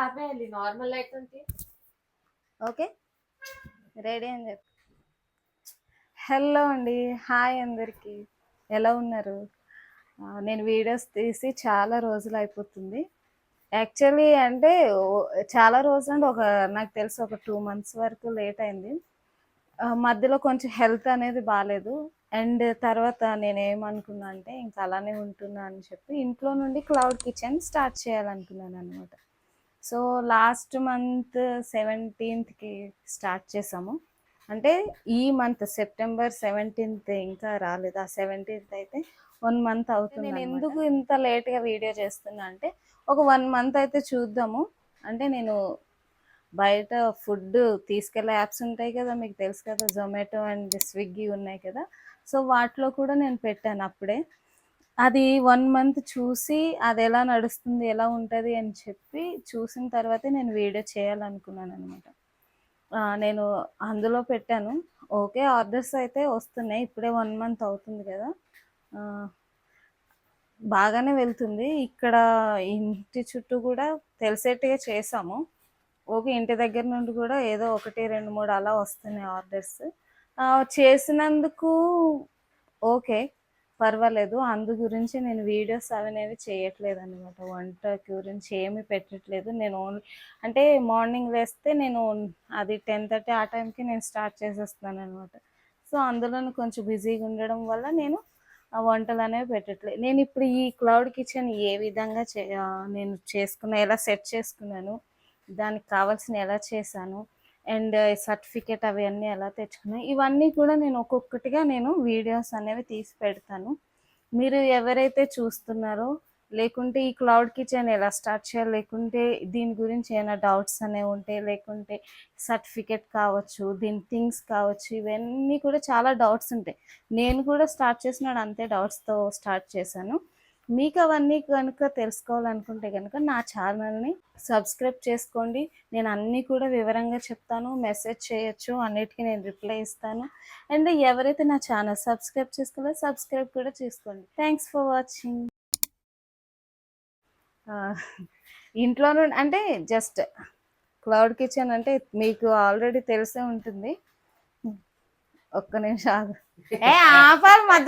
ఆపేయాలి normal light ఉంటే. Okay, ready అని చెప్పి. హలో అండి, హాయ్ అందరికీ, ఎలా ఉన్నారు? నేను వీడియోస్ తీసి చాలా రోజులు అయిపోతుంది. యాక్చువల్లీ అంటే చాలా రోజులు అంటే నాకు తెలిసి ఒక 2 months వరకు లేట్ అయింది. మధ్యలో కొంచెం హెల్త్ అనేది బాగాలేదు. అండ్ తర్వాత నేనేమనుకున్నా అంటే ఇంకా అలానే ఉంటున్నా అని చెప్పి ఇంట్లో నుండి క్లౌడ్ కిచెన్ స్టార్ట్ చేయాలనుకున్నాను అనమాట. So last month 17th start చేసాము. అంటే ఈ మంత్ సెప్టెంబర్ 17th ఇంకా రాలేదు. ఆ 17th అయితే 1 month అవుతుంది. నేను ఎందుకు ఇంత లేట్గా వీడియో చేస్తున్నా అంటే ఒక 1 month అయితే చూద్దాము. అంటే నేను బయట ఫుడ్ తీసుకెళ్ళే యాప్స్ ఉంటాయి కదా, మీకు తెలుసు కదా, జొమాటో అండ్ స్విగ్గీ ఉన్నాయి కదా. సో వాటిలో కూడా నేను పెట్టాను అప్పుడే. అది 1 month చూసి అది ఎలా నడుస్తుంది, ఎలా ఉంటుంది అని చెప్పి చూసిన తర్వాతే నేను వీడియో చేయాలనుకున్నాను అనమాట. నేను అందులో పెట్టాను. ఓకే, ఆర్డర్స్ అయితే వస్తున్నాయి. ఇప్పుడే 1 month అవుతుంది కదా, బాగానే వెళ్తుంది. ఇక్కడ ఇంటి చుట్టూ కూడా తెలిసేట్టుగా చేసాము. ఓకే, ఇంటి దగ్గర నుండి కూడా ఏదో 1, 2, 3 అలా వస్తున్నాయి ఆర్డర్స్. చేసినందుకు ఓకే, పర్వాలేదు. అందు గురించి నేను వీడియోస్ అనేవి చేయట్లేదు అనమాట. వంట గురించి ఏమీ పెట్టట్లేదు. నేను ఓన్లీ అంటే మార్నింగ్ వేస్తే నేను అది 10:30 ఆ టైంకి నేను స్టార్ట్ చేసేస్తున్నాను అనమాట. సో అందులోనే కొంచెం బిజీగా ఉండడం వల్ల నేను ఆ వంటలు అనేవి పెట్టట్లేదు. నేను ఇప్పుడు ఈ క్లౌడ్ కిచెన్ ఏ విధంగా నేను ఎలా సెట్ చేసుకున్నాను, దానికి కావాల్సిన ఎలా చేశాను, అండ్ సర్టిఫికేట్ అవన్నీ ఎలా తెచ్చుకున్నాను, ఇవన్నీ కూడా నేను ఒక్కొక్కటిగా నేను వీడియోస్ అనేవి తీసి పెడతాను. మీరు ఎవరైతే చూస్తున్నారో, లేకుంటే ఈ క్లౌడ్ కిచెన్ ఎలా స్టార్ట్ చేయాలి, లేకుంటే దీని గురించి ఏమైనా డౌట్స్ అనేవి ఉంటే, లేకుంటే సర్టిఫికేట్ కావచ్చు, దీని థింగ్స్ కావచ్చు, ఇవన్నీ కూడా చాలా డౌట్స్ ఉంటాయి. నేను కూడా స్టార్ట్ చేసినాడు అంతే డౌట్స్తో స్టార్ట్ చేశాను. మీకు అవన్నీ కనుక తెలుసుకోవాలనుకుంటే కనుక నా ఛానల్ని సబ్స్క్రైబ్ చేసుకోండి. నేను అన్నీ కూడా వివరంగా చెప్తాను. మెసేజ్ చేయొచ్చు, అన్నిటికీ నేను రిప్లై ఇస్తాను. అండ్ ఎవరైతే నా ఛానల్ సబ్స్క్రైబ్ చేసుకోవాలో సబ్స్క్రైబ్ కూడా చేసుకోండి. Thanks for watching. ఇంట్లో నుండి అంటే జస్ట్ క్లౌడ్ కిచెన్ అంటే మీకు ఆల్రెడీ తెలిసే ఉంటుంది. ఒక్క నిమిషం ఆపాలి మధ్య